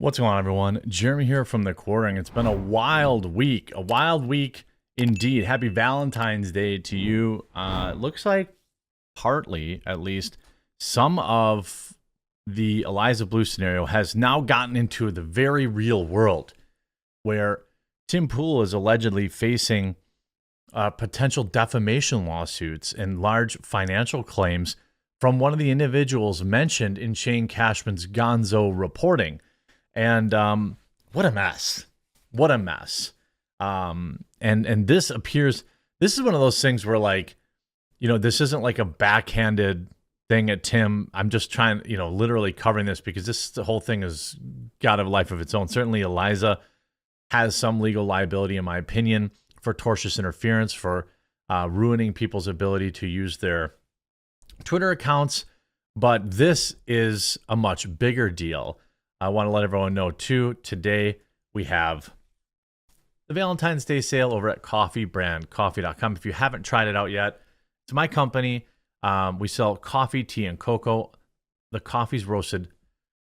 What's going on, everyone? Jeremy here from the Quartering. It's been a wild week indeed. Happy Valentine's Day to you. It looks like partly, at least, some of the Eliza Bleu scenario has now gotten into the very real world, where Tim Pool is allegedly facing potential defamation lawsuits and large financial claims from one of the individuals mentioned in Shane Cashman's Gonzo reporting. And what a mess. What a mess. And this appears, this is one of those things where, like, you know, this isn't like a backhanded thing at Tim. I'm just trying, you know, literally covering this because the whole thing has got a life of its own. Certainly Eliza has some legal liability, in my opinion, for tortious interference, for ruining people's ability to use their Twitter accounts. But this is a much bigger deal. I want to let everyone know, too, today we have the Valentine's Day sale over at coffeebrandcoffee.com. If you haven't tried it out yet, it's my company. We sell coffee, tea, and cocoa. The coffee's roasted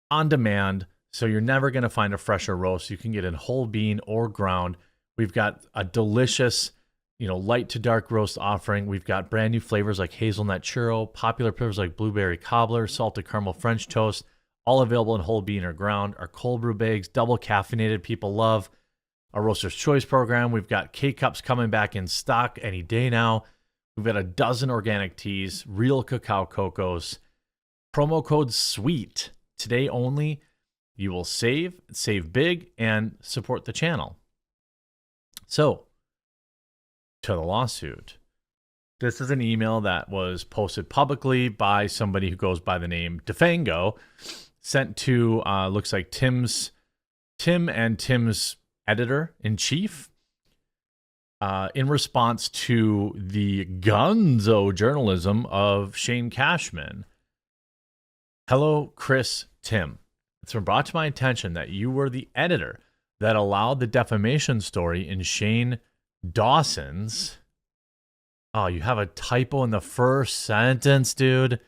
on demand, so you're never going to find a fresher roast. You can get in whole bean or ground. We've got a delicious, you know, light to dark roast offering. We've got brand new flavors like hazelnut churro, popular flavors like blueberry cobbler, salted caramel French toast, all available in whole bean or ground. Our cold brew bags, double caffeinated, people love. Our Roaster's Choice program. We've got K-Cups coming back in stock any day now. We've got a dozen organic teas, real cacao cocos. Promo code SWEET. Today only. You will save big, and support the channel. So, to the lawsuit. This is an email that was posted publicly by somebody who goes by the name Defango, sent to, looks like Tim and Tim's editor-in-chief, in response to the gonzo journalism of Shane Cashman. Hello, Chris, Tim. It's been brought to my attention that you were the editor that allowed the defamation story in Shane Dawson's. Oh, you have a typo in the first sentence, dude.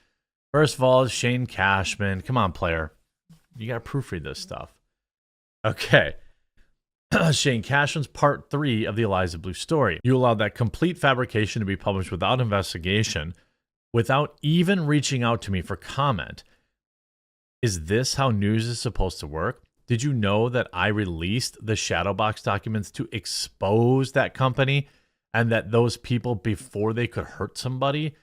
First of all, it's Shane Cashman. Come on, player. You got to proofread this stuff. Okay. Shane Cashman's part 3 of the Eliza Bleu story. You allowed that complete fabrication to be published without investigation, without even reaching out to me for comment. Is this how news is supposed to work? Did you know that I released the Shadowbox documents to expose that company and that those people before they could hurt somebody?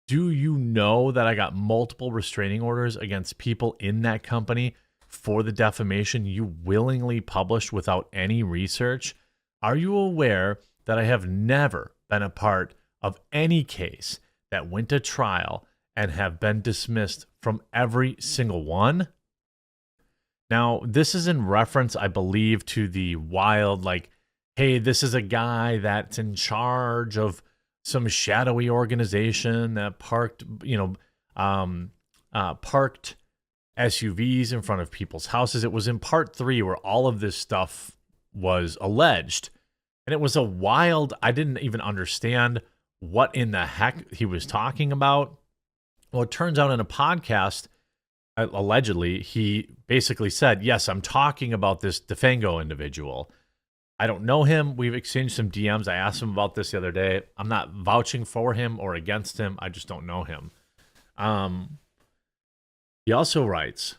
Do you know that I got multiple restraining orders against people in that company for the defamation you willingly published without any research? Are you aware that I have never been a part of any case that went to trial and have been dismissed from every single one? Now, this is in reference, I believe, to the wild, like, hey, this is a guy that's in charge of some shadowy organization that parked SUVs in front of people's houses. It was in part 3 where all of this stuff was alleged. And it was a wild, I didn't even understand what in the heck he was talking about. Well, it turns out in a podcast, allegedly, he basically said, yes, I'm talking about this Defango individual. I don't know him. We've exchanged some DMs. I asked him about this the other day. I'm not vouching for him or against him. I just don't know him. He also writes,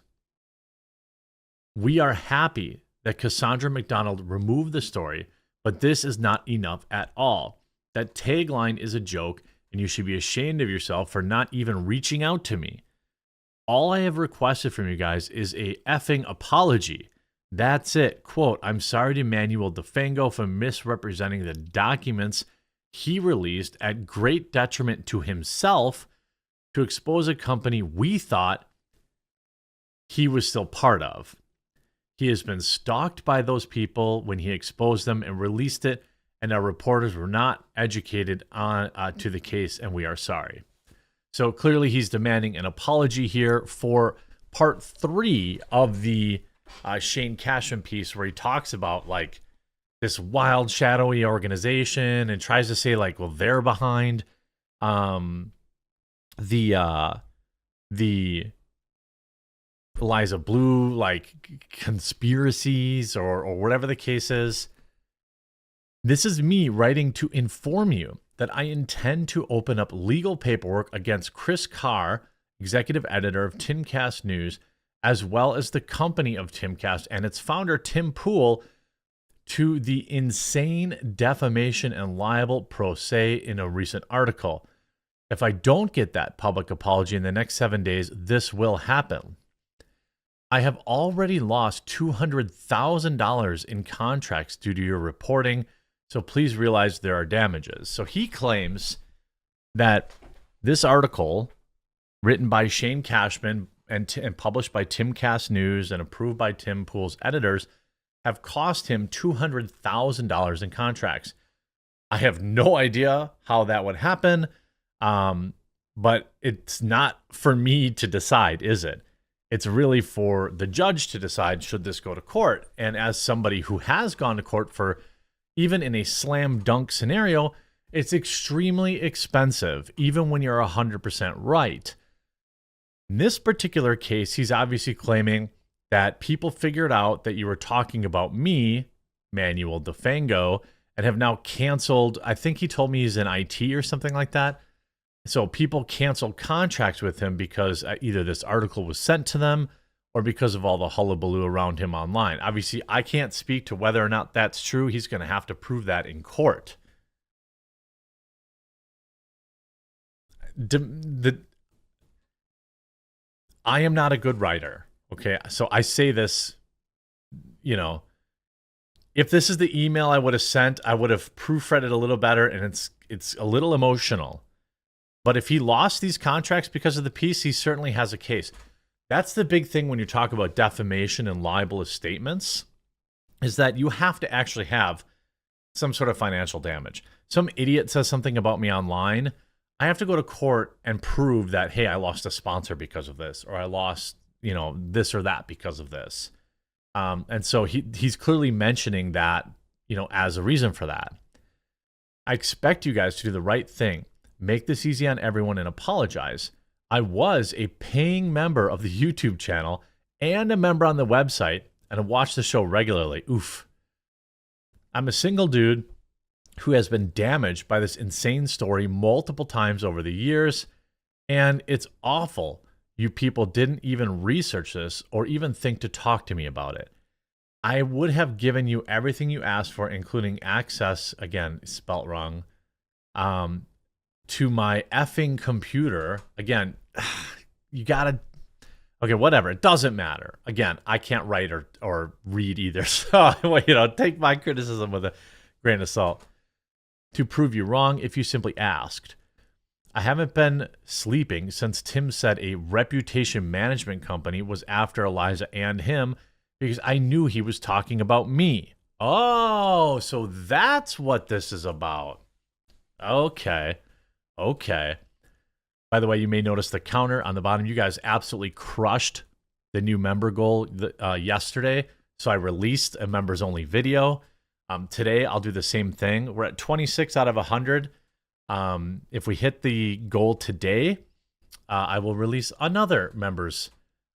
we are happy that Cassandra McDonald removed the story, but this is not enough at all. That tagline is a joke, and you should be ashamed of yourself for not even reaching out to me. All I have requested from you guys is a effing apology. That's it. Quote, I'm sorry to Manuel Defango for misrepresenting the documents he released at great detriment to himself to expose a company we thought he was still part of. He has been stalked by those people when he exposed them and released it, and our reporters were not educated on to the case, and we are sorry. So clearly he's demanding an apology here for part 3 of the Shane Cashman piece, where he talks about, like, this wild shadowy organization and tries to say, like, well, they're behind the Eliza Bleu, like conspiracies or whatever the case is. This is me writing to inform you that I intend to open up legal paperwork against Chris Carr, executive editor of Timcast News, as well as the company of Timcast and its founder, Tim Pool, to the insane defamation and libel pro se in a recent article. If I don't get that public apology in the next 7 days, this will happen. I have already lost $200,000 in contracts due to your reporting, so please realize there are damages. So he claims that this article, written by Shane Cashman and published by Timcast News and approved by Tim Pool's editors, have cost him $200,000 in contracts. I have no idea how that would happen, but it's not for me to decide, is it? It's really for the judge to decide, should this go to court? And as somebody who has gone to court for, even in a slam dunk scenario, it's extremely expensive, even when you're 100% right. In this particular case, he's obviously claiming that people figured out that you were talking about me, Manuel DeFango, and have now canceled. I think he told me he's in IT or something like that. So people canceled contracts with him because either this article was sent to them or because of all the hullabaloo around him online. Obviously, I can't speak to whether or not that's true. He's going to have to prove that in court. I am not a good writer. Okay, so I say this, if this is the email I would have sent, I would have proofread it a little better, and it's a little emotional. But if he lost these contracts because of the piece, he certainly has a case. That's the big thing when you talk about defamation and libelous statements, is that you have to actually have some sort of financial damage. Some idiot says something about me online, I have to go to court and prove that, hey, I lost a sponsor because of this, or I lost, this or that because of this. And so he's clearly mentioning that, as a reason for that. I expect you guys to do the right thing. Make this easy on everyone and apologize. I was a paying member of the YouTube channel and a member on the website, and I watch the show regularly. Oof. I'm a single dude who has been damaged by this insane story multiple times over the years, and it's awful you people didn't even research this or even think to talk to me about it. I would have given you everything you asked for, including access, again, spelt wrong, to my effing computer. Again, you gotta, okay, whatever, it doesn't matter. Again, I can't write or read either, so, take my criticism with a grain of salt. To prove you wrong, if you simply asked. I haven't been sleeping since Tim said a reputation management company was after Eliza and him because I knew he was talking about me. Oh, so that's what this is about. Okay. By the way, you may notice the counter on the bottom. You guys absolutely crushed the new member goal yesterday. So I released a members only video. Today, I'll do the same thing. We're at 26 out of 100. If we hit the goal today, I will release another members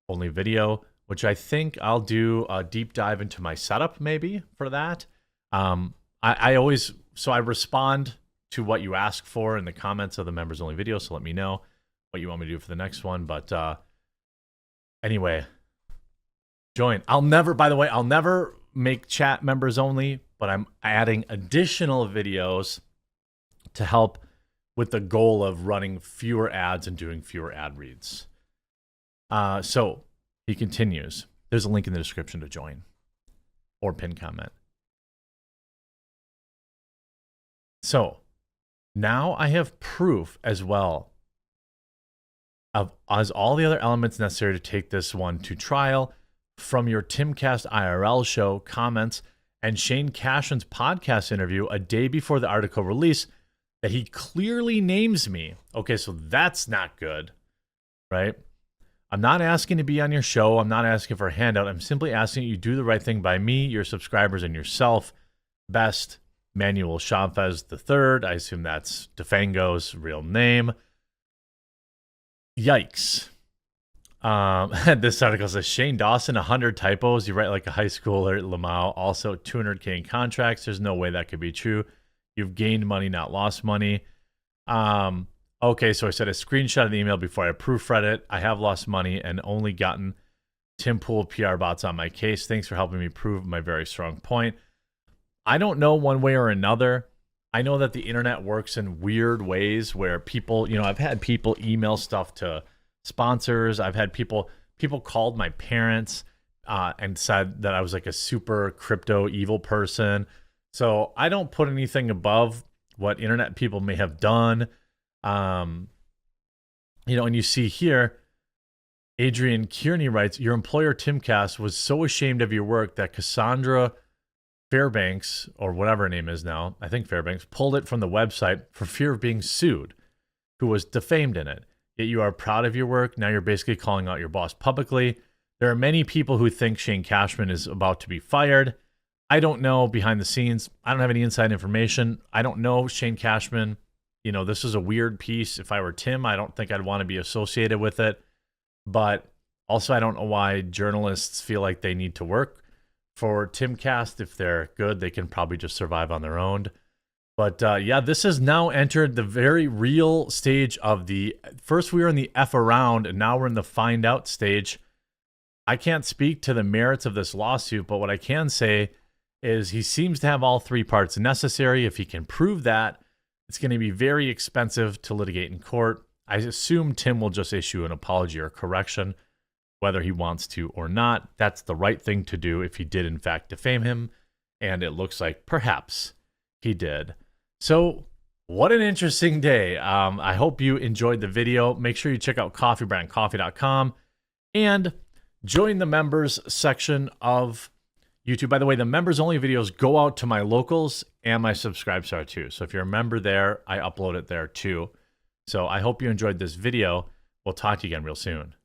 only video, which I think I'll do a deep dive into my setup maybe for that. I respond to what you ask for in the comments of the members only video. So let me know what you want me to do for the next one. But anyway, join. I'll never make chat members only, but I'm adding additional videos to help with the goal of running fewer ads and doing fewer ad reads. So he continues. There's a link in the description to join or pin comment. So now I have proof as well as all the other elements necessary to take this one to trial from your Timcast IRL show, comments, and Shane Cashman's podcast interview a day before the article release that he clearly names me. Okay, so that's not good, right? I'm not asking to be on your show. I'm not asking for a handout. I'm simply asking you do the right thing by me, your subscribers, and yourself. Best, Manuel Chavez III. I assume that's DeFango's real name. Yikes. This article says Shane Dawson, 100 typos. You write like a high schooler at Lamau. Also 200K in contracts. There's no way that could be true. You've gained money, not lost money. Okay, so I said a screenshot of the email before I proofread it. I have lost money and only gotten Tim Pool PR bots on my case. Thanks for helping me prove my very strong point. I don't know one way or another. I know that the internet works in weird ways where people, I've had people email stuff to sponsors. I've had people called my parents and said that I was like a super crypto evil person. So I don't put anything above what internet people may have done. And you see here, Adrian Kearney writes, your employer Timcast was so ashamed of your work that Cassandra Fairbanks, or whatever her name is now, I think Fairbanks, pulled it from the website for fear of being sued, who was defamed in it. Yet you are proud of your work. Now you're basically calling out your boss publicly. There are many people who think Shane Cashman is about to be fired. I don't know behind the scenes. I don't have any inside information. I don't know Shane Cashman. This is a weird piece. If I were Tim, I don't think I'd want to be associated with it. But also, I don't know why journalists feel like they need to work for Timcast. If they're good, they can probably just survive on their own. But yeah, this has now entered the very real stage of first we were in the F around, and now we're in the find out stage. I can't speak to the merits of this lawsuit, but what I can say is he seems to have all three parts necessary. If he can prove that, it's going to be very expensive to litigate in court. I assume Tim will just issue an apology or correction, whether he wants to or not. That's the right thing to do if he did, in fact, defame him. And it looks like perhaps he did. So what an interesting day. I hope you enjoyed the video. Make sure you check out coffeebrandcoffee.com and join the members section of YouTube. By the way, the members only videos go out to my locals and my subscribe star too. So if you're a member there, I upload it there too. So I hope you enjoyed this video. We'll talk to you again real soon.